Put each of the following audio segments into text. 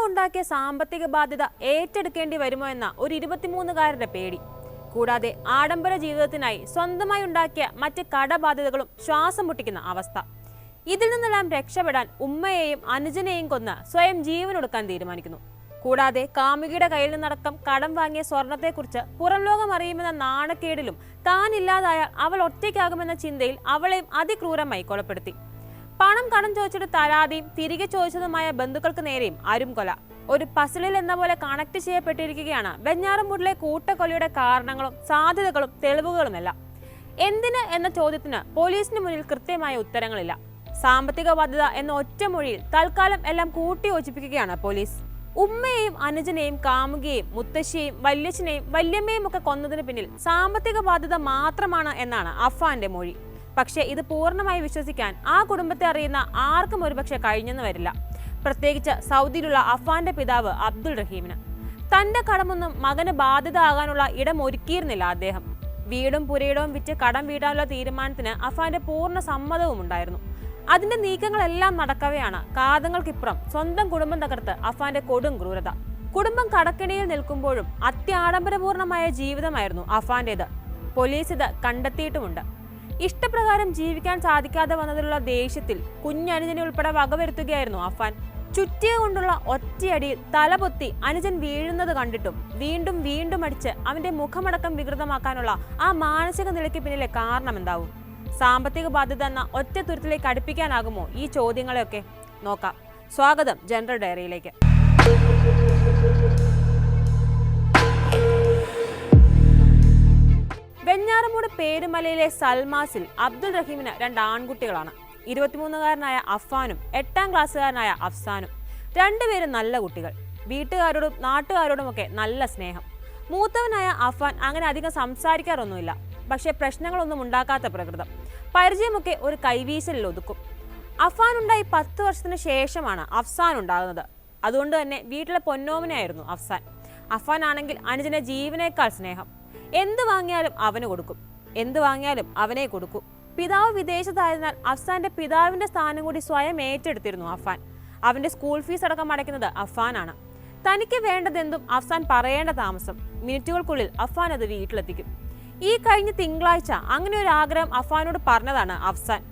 ഉണ്ടാക്കിയ സാമ്പത്തിക ബാധ്യത ഏറ്റെടുക്കേണ്ടി വരുമോ എന്ന ഒരു 23-കാരന്റെ പേടി. കൂടാതെ ആഡംബര ജീവിതത്തിനായി സ്വന്തമായി ഉണ്ടാക്കിയ മറ്റ് കടബാധ്യതകളും ശ്വാസം മുട്ടിക്കുന്ന അവസ്ഥ. ഇതിൽ നിന്നെല്ലാം രക്ഷപ്പെടാൻ ഉമ്മയെയും അനുജനെയും കൊന്ന് സ്വയം ജീവനൊടുക്കാൻ തീരുമാനിക്കുന്നു. കൂടാതെ കാമുകിയുടെ കയ്യിൽ നിന്നടക്കം കടം വാങ്ങിയ സ്വർണത്തെക്കുറിച്ച് പുറം ലോകം അറിയുമെന്ന നാണക്കേടിലും താൻ ഇല്ലാതായാൽ അവൾ ഒറ്റയ്ക്കാകുമെന്ന ചിന്തയിൽ അവളെയും അതിക്രൂരമായി കൊലപ്പെടുത്തി. പണം കടം ചോദിച്ചിട്ട് തരാതെയും തിരികെ ചോദിച്ചതുമായ ബന്ധുക്കൾക്ക് നേരെയും അരുംകൊല. ഒരു പസിലിൽ എന്ന പോലെ കണക്ട് ചെയ്യപ്പെട്ടിരിക്കുകയാണ് വെഞ്ഞാറമൂടിലെ കൂട്ടക്കൊലയുടെ കാരണങ്ങളും സാധ്യതകളും തെളിവുകളുമെല്ലാം. എന്തിന് എന്ന ചോദ്യത്തിന് പോലീസിന് മുന്നിൽ കൃത്യമായ ഉത്തരങ്ങളില്ല. സാമ്പത്തിക ബാധ്യത എന്ന ഒറ്റമൊഴിയിൽ തൽക്കാലം എല്ലാം കൂട്ടിയോജിപ്പിക്കുകയാണ് പോലീസ്. ഉമ്മയെയും അനുജനെയും കാമുകിയെയും മുത്തശ്ശിയെയും വല്യച്ഛനെയും വല്യമ്മയും ഒക്കെ കൊന്നതിന് പിന്നിൽ സാമ്പത്തിക ബാധ്യത മാത്രമാണ് എന്നാണ് അഫ്ഫാന്റെ മൊഴി. പക്ഷേ ഇത് പൂർണ്ണമായി വിശ്വസിക്കാൻ ആ കുടുംബത്തെ അറിയുന്ന ആർക്കും ഒരുപക്ഷെ കഴിഞ്ഞെന്ന് വരില്ല. പ്രത്യേകിച്ച് സൗദിയിലുള്ള അഫ്ഫാന്റെ പിതാവ് അബ്ദുൾ റഹീമിന്. തന്റെ കടമൊന്നും മകന് ബാധ്യത ആകാനുള്ള ഇടം ഒരുക്കിയിരുന്നില്ല അദ്ദേഹം. വീടും പുരയിടവും വിറ്റ് കടം വീടാനുള്ള തീരുമാനത്തിന് അഫ്ഫാന്റെ പൂർണ്ണ സമ്മതവും ഉണ്ടായിരുന്നു. അതിന്റെ നീക്കങ്ങളെല്ലാം നടക്കവെയാണ് കാതങ്ങൾക്കിപ്പുറം സ്വന്തം കുടുംബം തകർത്ത് അഫ്ഫാന്റെ കൊടും ക്രൂരത. കുടുംബം കടക്കിണിയിൽ നിൽക്കുമ്പോഴും അത്യാഡംബരപൂർണമായ ജീവിതമായിരുന്നു അഫ്ഫാന്റേത്. പോലീസ് ഇത് കണ്ടെത്തിയിട്ടുമുണ്ട്. ഇഷ്ടപ്രകാരം ജീവിക്കാൻ സാധിക്കാതെ വന്നതിലുള്ള ദേഷ്യത്തിൽ കുഞ്ഞനുജനെ ഉൾപ്പെടെ വകവരുത്തുകയായിരുന്നു അഫ്ഫാൻ. ചുറ്റിയ കൊണ്ടുള്ള ഒറ്റയടിയിൽ തലപൊത്തി അനുജൻ വീഴുന്നത് കണ്ടിട്ടും വീണ്ടും വീണ്ടും അടിച്ച് അവന്റെ മുഖമടക്കം വികൃതമാക്കാനുള്ള ആ മാനസിക നിലയ്ക്ക് പിന്നിലെ കാരണം എന്താവും? സാമ്പത്തിക ബാധ്യത എന്ന ഒറ്റ തുരുത്തിലേക്ക് അടുപ്പിക്കാനാകുമോ ഈ ചോദ്യങ്ങളെയൊക്കെ? നോക്കാം. സ്വാഗതം ജനറൽ ഡയറിയിലേക്ക്. വെഞ്ഞാറമൂട് പേരുമലയിലെ സൽമാസിൽ അബ്ദുൾ റഹീമിന് 2 ആൺകുട്ടികളാണ്. 23-കാരനായ അഫ്ഫാനും 8ാം ക്ലാസ്സുകാരനായ അഫ്സാനും. രണ്ടുപേരും നല്ല കുട്ടികൾ. വീട്ടുകാരോടും നാട്ടുകാരോടുമൊക്കെ നല്ല സ്നേഹം. മൂത്തവനായ അഫ്ഫാൻ അങ്ങനെ അധികം സംസാരിക്കാറൊന്നുമില്ല. പക്ഷെ പ്രശ്നങ്ങളൊന്നും ഉണ്ടാക്കാത്ത പ്രകൃതം. പരിചയമൊക്കെ ഒരു കൈവീശലിൽ ഒതുക്കും. അഫ്ഫാൻ ഉണ്ടായി 10 വർഷത്തിന് ശേഷമാണ് അഫ്സാൻ ഉണ്ടാകുന്നത്. അതുകൊണ്ട് തന്നെ വീട്ടിലെ പൊന്നോമനായിരുന്നു അഫ്സാൻ. അഫ്ഫാൻ ആണെങ്കിൽ അനുജനെ ജീവനേക്കാൾ സ്നേഹം. എന്ത് വാങ്ങിയാലും അവന് കൊടുക്കും, എന്ത് വാങ്ങിയാലും അവനെ കൊടുക്കും. പിതാവ് വിദേശത്തായതിനാൽ അഫ്സാന്റെ പിതാവിന്റെ സ്ഥാനം കൂടി സ്വയം ഏറ്റെടുത്തിരുന്നു അഫ്ഫാൻ. അവന്റെ സ്കൂൾ ഫീസ് അടക്കം അടയ്ക്കുന്നത് അഫ്ഫാനാണ്. തനിക്ക് വേണ്ടതെന്തും അഫ്സാൻ പറയേണ്ട താമസം. മിനിറ്റുകൾക്കുള്ളിൽ അഫ്ഫാൻ അത് വീട്ടിലെത്തിക്കും. ഈ കഴിഞ്ഞ തിങ്കളാഴ്ച അങ്ങനെ ഒരു ആഗ്രഹം അഫ്ഫാനോട് പറഞ്ഞതാണ് അഫ്സാൻ.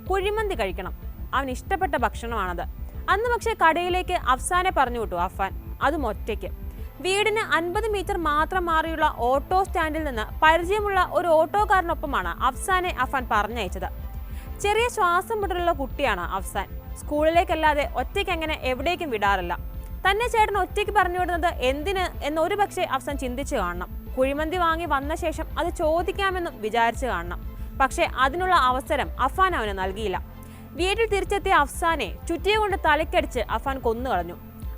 കുഴിമന്തി കഴിക്കണം. അവൻ ഇഷ്ടപ്പെട്ട ഭക്ഷണമാണത്. അന്ന് പക്ഷേ കടയിലേക്ക് അഫ്സാനെ പറഞ്ഞു വിട്ടു അഫ്ഫാൻ, അതും ഒറ്റയ്ക്ക്. വീടിന് 50 മീറ്റർ മാത്രം മാറിയുള്ള ഓട്ടോ സ്റ്റാൻഡിൽ നിന്ന് പരിചയമുള്ള ഒരു ഓട്ടോക്കാരനൊപ്പമാണ് അഫ്സാനെ അഫ്ഫാൻ പറഞ്ഞയച്ചത്. ചെറിയ ശ്വാസം മുട്ടലുള്ള കുട്ടിയാണ് അഫ്സാൻ. സ്കൂളിലേക്കല്ലാതെ ഒറ്റയ്ക്ക് അങ്ങനെ എവിടേക്കും വിടാറില്ല. തന്നെ ചേട്ടൻ ഒറ്റയ്ക്ക് പറഞ്ഞു വിടുന്നത് എന്തിന് എന്നൊരു പക്ഷേ അഫ്സാൻ ചിന്തിച്ചു കാണണം. കുഴിമന്തി വാങ്ങി വന്ന ശേഷം അത് ചോദിക്കാമെന്നും വിചാരിച്ചു കാണണം. പക്ഷേ അതിനുള്ള അവസരം അഫ്ഫാൻ അവന് നൽകിയില്ല. വീട്ടിൽ തിരിച്ചെത്തിയ അഫ്സാനെ ചുറ്റിയ കൊണ്ട് തലക്കടിച്ച് അഫ്ഫാൻ കൊന്നുകളഞ്ഞു.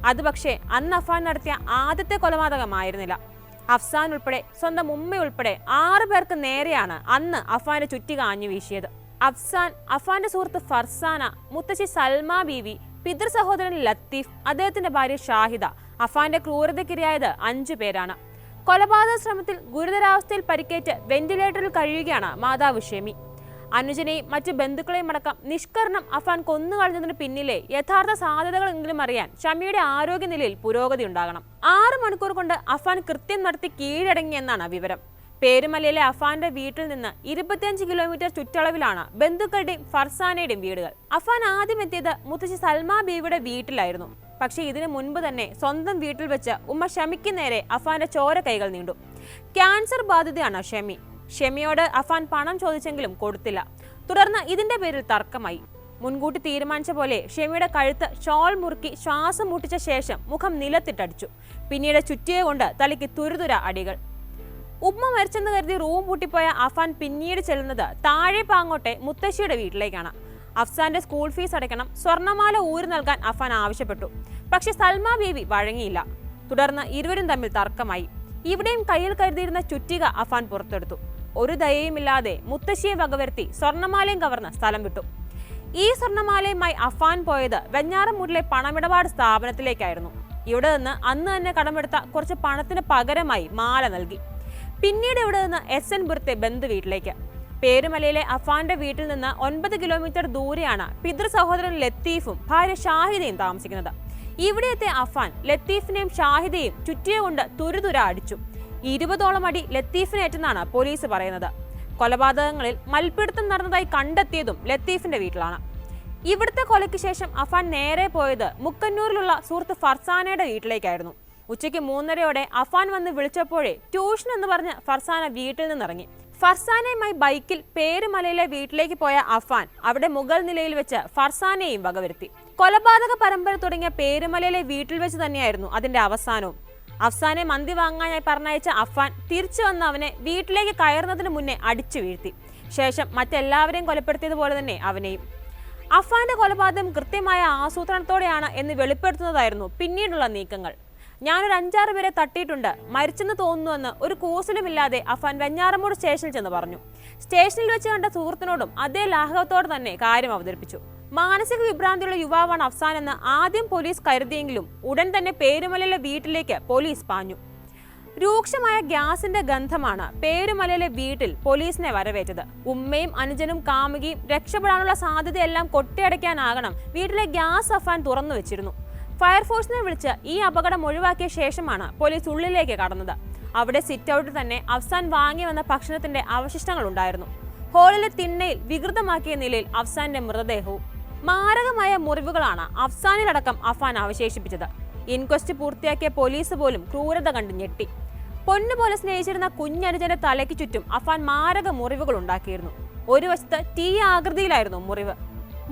അത് പക്ഷേ അന്ന് അഫ്ഫാൻ നടത്തിയ ആദ്യത്തെ കൊലപാതകമായിരുന്നില്ല. അഫ്സാൻ ഉൾപ്പെടെ സ്വന്തം ഉമ്മയുൾപ്പെടെ 6 പേർക്ക് നേരെയാണ് അന്ന് അഫ്ഫാന്റെ ചുറ്റി കാഞ്ഞു വീശിയത്. അഫ്സാൻ, അഫ്ഫാന്റെ സുഹൃത്ത് ഫർസാന, മുത്തശ്ശി സൽമാ ബീവി, പിതൃ സഹോദരൻ ലത്തീഫ്, അദ്ദേഹത്തിന്റെ ഭാര്യ ഷാഹിദ. അഫ്ഫാന്റെ ക്രൂരതയ്ക്കിരയായത് 5 പേരാണ്. കൊലപാതക ശ്രമത്തിൽ ഗുരുതരാവസ്ഥയിൽ പരിക്കേറ്റ് വെന്റിലേറ്ററിൽ കഴിയുകയാണ് മാതാവ് ഷെമി. അനുജനെയും മറ്റു ബന്ധുക്കളെയും അടക്കം നിഷ്കരണം അഫ്ഫാൻ കൊന്നുകളഞ്ഞതിന് പിന്നിലെ യഥാർത്ഥ സാധ്യതകളെങ്കിലും അറിയാൻ ഷമിയുടെ ആരോഗ്യനിലയിൽ പുരോഗതി ഉണ്ടാകണം. 6 മണിക്കൂർ കൊണ്ട് അഫ്ഫാൻ കൃത്യം നടത്തി കീഴടങ്ങിയെന്നാണ് വിവരം. പേരുമലയിലെ അഫ്ഫാന്റെ വീട്ടിൽ നിന്ന് 25 കിലോമീറ്റർ ചുറ്റളവിലാണ് ബന്ധുക്കളുടെയും ഫർസാനയുടെയും വീടുകൾ. അഫ്ഫാൻ ആദ്യം എത്തിയത് മുത്തശ്ശി സൽമാ ബീവിയുടെ വീട്ടിലായിരുന്നു. പക്ഷേ ഇതിനു മുൻപ് തന്നെ സ്വന്തം വീട്ടിൽ വെച്ച് ഉമ്മ ഷമിക്ക് നേരെ അഫ്ഫാന്റെ ചോര കൈകൾ നീണ്ടു. ക്യാൻസർ ബാധിതയാണ് ഷമി. ഷെമിയോട് അഫ്ഫാൻ പണം ചോദിച്ചെങ്കിലും കൊടുത്തില്ല. തുടർന്ന് ഇതിന്റെ പേരിൽ തർക്കമായി. മുൻകൂട്ടി തീരുമാനിച്ച പോലെ ഷെമിയുടെ കഴുത്ത് ഷോൾ മുറുക്കി ശ്വാസം മുട്ടിച്ച ശേഷം മുഖം നിലത്തിട്ടടിച്ചു. പിന്നീട് ചുറ്റിയ കൊണ്ട് തലയ്ക്ക് തുരുതുര അടികൾ. ഉമ്മ മരിച്ചെന്ന് കരുതി റൂം പൂട്ടിപ്പോയ അഫ്ഫാൻ പിന്നീട് ചെല്ലുന്നത് താഴെ പാങ്ങോട്ടെ മുത്തശ്ശിയുടെ വീട്ടിലേക്കാണ്. അഫ്സാന്റെ സ്കൂൾ ഫീസ് അടയ്ക്കണം, സ്വർണ്ണമാല ഊരി നൽകാൻ അഫ്ഫാൻ ആവശ്യപ്പെട്ടു. പക്ഷെ സൽമാ ബീവി വഴങ്ങിയില്ല. തുടർന്ന് ഇരുവരും തമ്മിൽ തർക്കമായി. ഇവിടെയും കയ്യിൽ കരുതിയിരുന്ന ചുറ്റിക അഫ്ഫാൻ പുറത്തെടുത്തു. ഒരു ദയയുമില്ലാതെ മുത്തശ്ശിയെ വകവരുത്തി സ്വർണ്ണമാലയും കവർന്ന് സ്ഥലം വിട്ടു. ഈ സ്വർണ്ണമാലയുമായി അഫ്ഫാൻ പോയത് വെഞ്ഞാറമൂടിലെ പണമിടപാട് സ്ഥാപനത്തിലേക്കായിരുന്നു. ഇവിടെ നിന്ന് അന്ന് തന്നെ കടമെടുത്ത കുറച്ച് പണത്തിന് പകരമായി മാല നൽകി. പിന്നീട് ഇവിടെ നിന്ന് SN പുരത്തെ ബന്ധു വീട്ടിലേക്ക്. പേരുമലയിലെ അഫ്ഫാന്റെ വീട്ടിൽ നിന്ന് 9 കിലോമീറ്റർ ദൂരെയാണ് പിതൃ സഹോദരൻ ലത്തീഫും ഭാര്യ ഷാഹിദയും താമസിക്കുന്നത്. ഇവിടെത്തെ അഫാൻ ലത്തീഫിനെയും ഷാഹിദയെയും ചുറ്റിയുകൊണ്ട് തുരുതുര അടിച്ചു. 20ഓളം അടി ലത്തീഫിനേറ്റെന്നാണ് പോലീസ് പറയുന്നത്. കൊലപാതകങ്ങളിൽ മൽപ്പിടുത്തം നടന്നതായി കണ്ടെത്തിയതും ലത്തീഫിന്റെ വീട്ടിലാണ്. ഇവിടുത്തെ കൊലയ്ക്ക് ശേഷം അഫാൻ നേരെ പോയത് മുക്കന്നൂരിലുള്ള സുഹൃത്ത് ഫർസാനയുടെ വീട്ടിലേക്കായിരുന്നു. ഉച്ചയ്ക്ക് 3:30 അഫാൻ വന്ന് വിളിച്ചപ്പോഴേ ട്യൂഷൻ എന്ന് പറഞ്ഞ് ഫർസാന വീട്ടിൽ നിന്നിറങ്ങി. ഫർസാനയുമായി ബൈക്കിൽ പേരുമലയിലെ വീട്ടിലേക്ക് പോയ അഫാൻ അവിടെ മുകൾ നിലയിൽ വെച്ച് ഫർസാനയെയും വകവരുത്തി. കൊലപാതക പരമ്പര തുടങ്ങിയ പേരുമലയിലെ വീട്ടിൽ വെച്ച് തന്നെയായിരുന്നു അതിന്റെ അവസാനവും. അഫ്സാനെ മന്തി വാങ്ങാനായി പറഞ്ഞയച്ച അഫാൻ തിരിച്ചു വന്ന് അവനെ വീട്ടിലേക്ക് കയറുന്നതിന് മുന്നേ അടിച്ചു വീഴ്ത്തി. ശേഷം മറ്റെല്ലാവരെയും കൊലപ്പെടുത്തിയതുപോലെ തന്നെ അവനെയും. അഫാന്റെ കൊലപാതകം കൃത്യമായ ആസൂത്രണത്തോടെയാണ് എന്ന് വെളിപ്പെടുത്തുന്നതായിരുന്നു പിന്നീടുള്ള നീക്കങ്ങൾ. ഞാനൊരു 5-6 പേരെ തട്ടിയിട്ടുണ്ട്, മരിച്ചെന്ന് തോന്നുന്നുവെന്ന് ഒരു കൂസലുമില്ലാതെ അഫാൻ വെഞ്ഞാറമൂട് സ്റ്റേഷനിൽ ചെന്ന് പറഞ്ഞു. സ്റ്റേഷനിൽ വെച്ച് കണ്ട സുഹൃത്തിനോടും അതേ ലാഘവത്തോടെ തന്നെ കാര്യം അവതരിപ്പിച്ചു. മാനസിക വിഭ്രാന്തിയുള്ള യുവാവാണ് അഫ്സാൻ എന്ന് ആദ്യം പോലീസ് കരുതിയെങ്കിലും ഉടൻ തന്നെ പേരുമലയിലെ വീട്ടിലേക്ക് പോലീസ് പാഞ്ഞു. രൂക്ഷമായ ഗ്യാസിന്റെ ഗന്ധമാണ് പേരുമലയിലെ വീട്ടിൽ പോലീസിനെ വരവേറ്റത്. ഉമ്മയും അനുജനും കാമുകിയും രക്ഷപ്പെടാനുള്ള സാധ്യതയെല്ലാം കൊട്ടിയടയ്ക്കാനാകണം വീട്ടിലെ ഗ്യാസ് അഫാൻ തുറന്നു വെച്ചിരുന്നു. ഫയർഫോഴ്സിനെ വിളിച്ച് ഈ അപകടം ഒഴിവാക്കിയ ശേഷമാണ് പോലീസ് ഉള്ളിലേക്ക് കടന്നത്. അവിടെ സിറ്റ് ഔട്ടിൽ തന്നെ അഫ്സാൻ വാങ്ങി വന്ന ഭക്ഷണത്തിന്റെ അവശിഷ്ടങ്ങൾ ഉണ്ടായിരുന്നു. ഹോളിലെ തിണ്ണയിൽ വികൃതമാക്കിയ നിലയിൽ അഫ്സാന്റെ മൃതദേഹവും. മാരകമായ മുറിവുകളാണ് അഫ്സാനിലടക്കം അഫാൻ അവശേഷിപ്പിച്ചത്. ഇൻക്വസ്റ്റ് പൂർത്തിയാക്കിയ പോലീസ് പോലും ക്രൂരത കണ്ട് ഞെട്ടി. പൊന്നുപോലെ സ്നേഹിച്ചിരുന്ന കുഞ്ഞനുജന്റെ തലയ്ക്ക് ചുറ്റും അഫാൻ മാരക മുറിവുകൾ ഉണ്ടാക്കിയിരുന്നു. ഒരു വശത്ത് T ആകൃതിയിലായിരുന്നു മുറിവ്.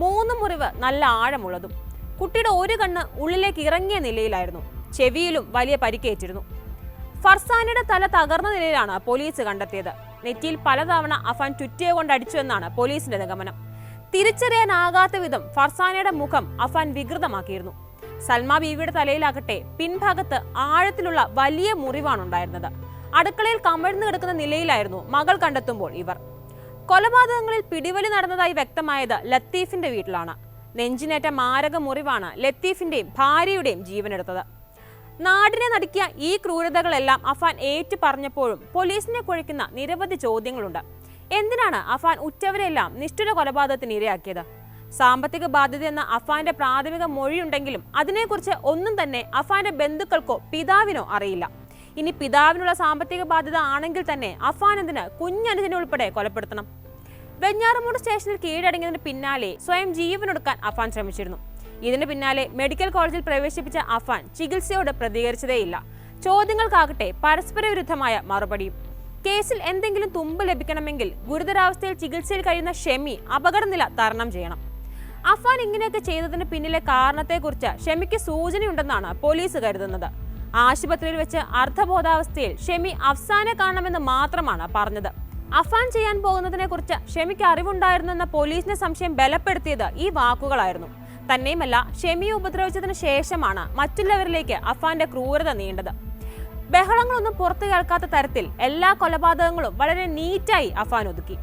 3 മുറിവ് നല്ല ആഴമുള്ളതും. കുട്ടിയുടെ ഒരു കണ്ണ് ഉള്ളിലേക്ക് ഇറങ്ങിയ നിലയിലായിരുന്നു. ചെവിയിലും വലിയ പരിക്കേറ്റിരുന്നു. ഫർസാനയുടെ തല തകർന്ന നിലയിലാണ് പോലീസ് കണ്ടെത്തിയത്. നെറ്റിയിൽ പലതവണ അഫാൻ ചുറ്റിയ കൊണ്ട് അടിച്ചു എന്നാണ് പോലീസിന്റെ നിഗമനം. തിരിച്ചറിയാനാകാത്ത വിധം ഫർസാനയുടെ മുഖം അഫാൻ വികൃതമാക്കിയിരുന്നു. സൽമ ബീവിയുടെ തലയിലാകട്ടെ പിൻഭാഗത്ത് ആഴത്തിലുള്ള വലിയ മുറിവാണ് ഉണ്ടായിരുന്നത്. അടുക്കളയിൽ കമഴ്ന്നു കിടക്കുന്ന നിലയിലായിരുന്നു മകൾ കണ്ടെത്തുമ്പോൾ ഇവർ. കൊലപാതകങ്ങളിൽ പിടിവലി നടന്നതായി വ്യക്തമായത് ലത്തീഫിന്റെ വീട്ടിലാണ്. നെഞ്ചിനേറ്റ മാരക മുറിവാണ് ലത്തീഫിന്റെയും ഭാര്യയുടെയും ജീവനെടുത്തത്. നാടിനെ നടുക്കിയ ഈ ക്രൂരതകളെല്ലാം അഫാൻ ഏറ്റു പറഞ്ഞപ്പോഴും പോലീസിനെ കുഴയ്ക്കുന്ന നിരവധി ചോദ്യങ്ങളുണ്ട്. എന്തിനാണ് അഫാൻ ഉറ്റവരെല്ലാം നിഷ്ഠുര കൊലപാതകത്തിന് ഇരയാക്കിയത്? സാമ്പത്തിക ബാധ്യത എന്ന അഫാന്റെ പ്രാഥമിക മൊഴിയുണ്ടെങ്കിലും അതിനെക്കുറിച്ച് ഒന്നും തന്നെ അഫാന്റെ ബന്ധുക്കൾക്കോ പിതാവിനോ അറിയില്ല. ഇനി പിതാവിനുള്ള സാമ്പത്തിക ബാധ്യത ആണെങ്കിൽ തന്നെ അഫാൻ എന്തിന് കുഞ്ഞനുജനെ ഉൾപ്പെടെ കൊലപ്പെടുത്തണം? വെഞ്ഞാറമൂട് സ്റ്റേഷനിൽ കീഴടങ്ങിയതിന് പിന്നാലെ സ്വയം ജീവനൊടുക്കാൻ അഫാൻ ശ്രമിച്ചിരുന്നു. ഇതിന് പിന്നാലെ മെഡിക്കൽ കോളേജിൽ പ്രവേശിപ്പിച്ച അഫാൻ ചികിത്സയോട് പ്രതികരിച്ചതേയില്ല. ചോദ്യങ്ങൾക്കാകട്ടെ പരസ്പര വിരുദ്ധമായ മറുപടിയും. കേസിൽ എന്തെങ്കിലും തുമ്പ് ലഭിക്കണമെങ്കിൽ ഗുരുതരാവസ്ഥയിൽ ചികിത്സയിൽ കഴിയുന്ന ഷെമി അപകടനില തരണം ചെയ്യണം. അഫാൻ ഇങ്ങനെയൊക്കെ ചെയ്തതിന് പിന്നിലെ കാരണത്തെക്കുറിച്ച് ഷെമിക്ക് സൂചനയുണ്ടെന്നാണ് പോലീസ് കരുതുന്നത്. ആശുപത്രിയിൽ വെച്ച് അർദ്ധബോധാവസ്ഥയിൽ ഷെമി അഫ്സാനെ കാണണമെന്ന് മാത്രമാണ് പറഞ്ഞത്. അഫാൻ ചെയ്യാൻ പോകുന്നതിനെ കുറിച്ച് ഷെമിക്ക് അറിവുണ്ടായിരുന്നെന്ന പോലീസിന്റെ സംശയം ബലപ്പെടുത്തിയത് ഈ വാക്കുകളായിരുന്നു. തന്നെയുമല്ല, ഷെമിയെ ഉപദ്രവിച്ചതിന് ശേഷമാണ് മറ്റുള്ളവരിലേക്ക് അഫാന്റെ ക്രൂരത നീണ്ടത്. ബഹളങ്ങളൊന്നും പുറത്തു കേൾക്കാത്ത തരത്തിൽ എല്ലാ കൊലപാതകങ്ങളും വളരെ നീറ്റായി അഫാൻ ഒതുക്കി.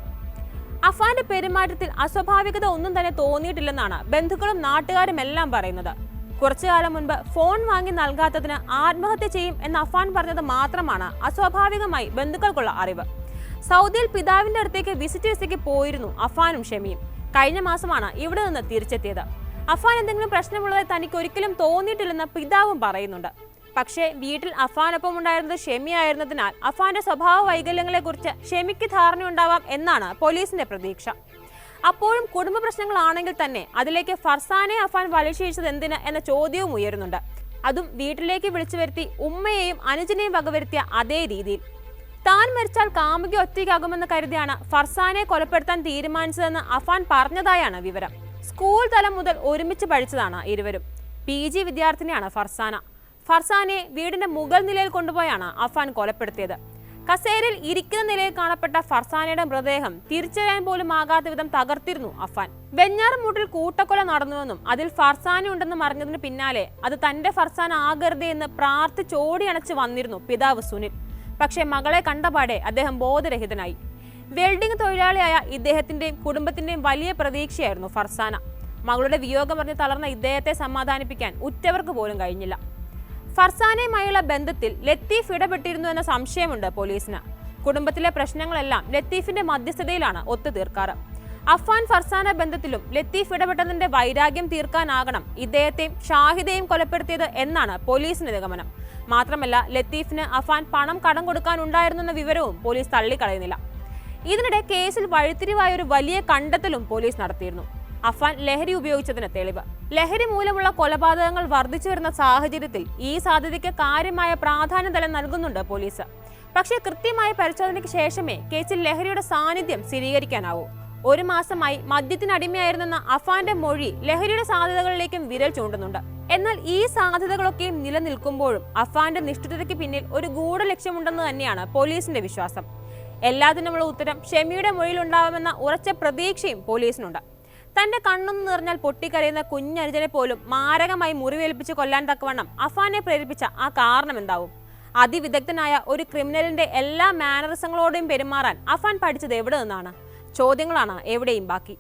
അഫാന്റെ പെരുമാറ്റത്തിൽ അസ്വാഭാവികത ഒന്നും തന്നെ തോന്നിയിട്ടില്ലെന്നാണ് ബന്ധുക്കളും നാട്ടുകാരും എല്ലാം പറയുന്നത്. കുറച്ചു കാലം മുൻപ് ഫോൺ വാങ്ങി നൽകാത്തതിന് ആത്മഹത്യ ചെയ്യും എന്ന് അഫാൻ പറഞ്ഞത് മാത്രമാണ് അസ്വാഭാവികമായി ബന്ധുക്കൾക്കുള്ള അറിവ്. സൗദിയിൽ പിതാവിന്റെ അടുത്തേക്ക് വിസിറ്റ് വിസയ്ക്ക് പോയിരുന്നു അഫാനും ഷെമിയും. കഴിഞ്ഞ മാസമാണ് ഇവിടെ നിന്ന് തിരിച്ചെത്തിയത്. അഫാൻ എന്തെങ്കിലും പ്രശ്നമുള്ളതായി തനിക്ക് ഒരിക്കലും തോന്നിയിട്ടില്ലെന്ന് പിതാവും പറയുന്നുണ്ട്. പക്ഷേ വീട്ടിൽ അഫാനൊപ്പം ഉണ്ടായിരുന്നത് ഷെമി ആയിരുന്നതിനാൽ അഫാന്റെ സ്വഭാവ വൈകല്യങ്ങളെ കുറിച്ച് ഷെമിക്ക് ധാരണയുണ്ടാവാം എന്നാണ് പോലീസിന്റെ പ്രതീക്ഷ. അപ്പോഴും കുടുംബ പ്രശ്നങ്ങളാണെങ്കിൽ തന്നെ അതിലേക്ക് ഫർസാനെ അഫാൻ വലിച്ചിഴിച്ചത് എന്തിന് എന്ന ചോദ്യവും ഉയരുന്നുണ്ട്. അതും വീട്ടിലേക്ക് വിളിച്ചു വരുത്തി ഉമ്മയെയും അനുജനെയും വകവരുത്തിയ അതേ രീതിയിൽ. താൻ മരിച്ചാൽ കാമുകി ഒറ്റയ്ക്കാകുമെന്ന് കരുതിയാണ് ഫർസാനെ കൊലപ്പെടുത്താൻ തീരുമാനിച്ചതെന്ന് അഫാൻ പറഞ്ഞതായാണ് വിവരം. സ്കൂൾ തലം മുതൽ ഒരുമിച്ച് പഠിച്ചതാണ് ഇരുവരും. PG വിദ്യാർത്ഥിനിയാണ് ഫർസാന. ഫർസാനെ വീടിന്റെ മുകൾ നിലയിൽ കൊണ്ടുപോയാണ് അഫാൻ കൊലപ്പെടുത്തിയത്. കസേരയിൽ ഇരിക്കുന്ന നിലയിൽ കാണപ്പെട്ട ഫർസാനയുടെ മൃതദേഹം തിരിച്ചറിയാൻ പോലും ആകാത്ത വിധം തകർത്തിരുന്നു അഫാൻ. വെഞ്ഞാറമൂട്ടിൽ കൂട്ടക്കൊല നടന്നുവെന്നും അതിൽ ഫർസാന ഉണ്ടെന്നും അറിഞ്ഞതിന് പിന്നാലെ അത് തന്റെ ഫർസാന ആകരുതേ എന്ന് പ്രാർത്ഥിച്ചോടിയണച്ച് വന്നിരുന്നു പിതാവ് സുനിൽ. പക്ഷേ മകളെ കണ്ടപാടെ അദ്ദേഹം ബോധരഹിതനായി. വെൽഡിംഗ് തൊഴിലാളിയായ ഇദ്ദേഹത്തിന്റെയും കുടുംബത്തിന്റെയും വലിയ പ്രതീക്ഷയായിരുന്നു ഫർസാന. മകളുടെ വിയോഗം പറഞ്ഞ് തളർന്ന ഇദ്ദേഹത്തെ സമാധാനിപ്പിക്കാൻ ഉറ്റവർക്ക് പോലും കഴിഞ്ഞില്ല. ഫർസാനയുമായുള്ള ബന്ധത്തിൽ ലത്തീഫ് ഇടപെട്ടിരുന്നു എന്ന സംശയമുണ്ട് പോലീസിന്. കുടുംബത്തിലെ പ്രശ്നങ്ങളെല്ലാം ലത്തീഫിന്റെ മധ്യസ്ഥതയിലാണ് ഒത്തുതീർക്കാറ്. അഫ്വാൻ ഫർസാന ബന്ധത്തിലും ലത്തീഫ് ഇടപെട്ടതിന്റെ വൈരാഗ്യം തീർക്കാനാകണം ഇദ്ദേഹത്തെയും ഷാഹിദയെയും കൊലപ്പെടുത്തിയത് എന്നാണ് പോലീസിന്റെ നിഗമനം. മാത്രമല്ല, ലത്തീഫിന് അഫ്വാൻ പണം കടം കൊടുക്കാനുണ്ടായിരുന്നെന്ന വിവരവും പോലീസ് തള്ളിക്കളയുന്നില്ല. ഇതിനിടെ കേസിൽ വഴിത്തിരിവായ ഒരു വലിയ കണ്ടെത്തലും പോലീസ് നടത്തിയിരുന്നു. അഫ്വാൻ ലഹരി ഉപയോഗിച്ചതിന് തെളിവ്. ലഹരി മൂലമുള്ള കൊലപാതകങ്ങൾ വർദ്ധിച്ചു വരുന്ന സാഹചര്യത്തിൽ ഈ സാധ്യതയ്ക്ക് കാര്യമായ പ്രാധാന്യം നൽകുന്നുണ്ട് പോലീസ്. പക്ഷേ കൃത്യമായ പരിശോധനയ്ക്ക് ശേഷമേ കേസിൽ ലഹരിയുടെ സാന്നിധ്യം സ്ഥിരീകരിക്കാനാവൂ. 1 മാസമായി മദ്യത്തിനടിമയായിരുന്നെന്ന അഫ്വാന്റെ മൊഴി ലഹരിയുടെ സാധ്യതകളിലേക്കും വിരൽ ചൂണ്ടുന്നുണ്ട്. എന്നാൽ ഈ സാധ്യതകളൊക്കെയും നിലനിൽക്കുമ്പോഴും അഫ്വാന്റെ നിഷ്ഠുരതയ്ക്ക് പിന്നിൽ ഒരു ഗൂഢലക്ഷ്യമുണ്ടെന്ന് തന്നെയാണ് പോലീസിന്റെ വിശ്വാസം. എല്ലാത്തിനുമുള്ള ഉത്തരം ഷെമിയുടെ മൊഴിയിലുണ്ടാവുമെന്ന ഉറച്ച പ്രതീക്ഷയും പോലീസിനുണ്ട്. തന്റെ കണ്ണൊന്നു നിറഞ്ഞാൽ പൊട്ടിക്കരയുന്ന കുഞ്ഞനുജനെ പോലും മാരകമായി മുറിവേൽപ്പിച്ച് കൊല്ലാൻ തക്കവണ്ണം അഫ്വാനെ പ്രേരിപ്പിച്ച ആ കാരണം എന്താവും? അതിവിദഗ്ധനായ ഒരു ക്രിമിനലിന്റെ എല്ലാ മാനറിസങ്ങളോടും പെരുമാറാൻ അഫ്വാൻ പഠിച്ചത് എവിടെ നിന്നാണ്? ചോദ്യങ്ങളാണ് എവിടെയും ബാക്കി.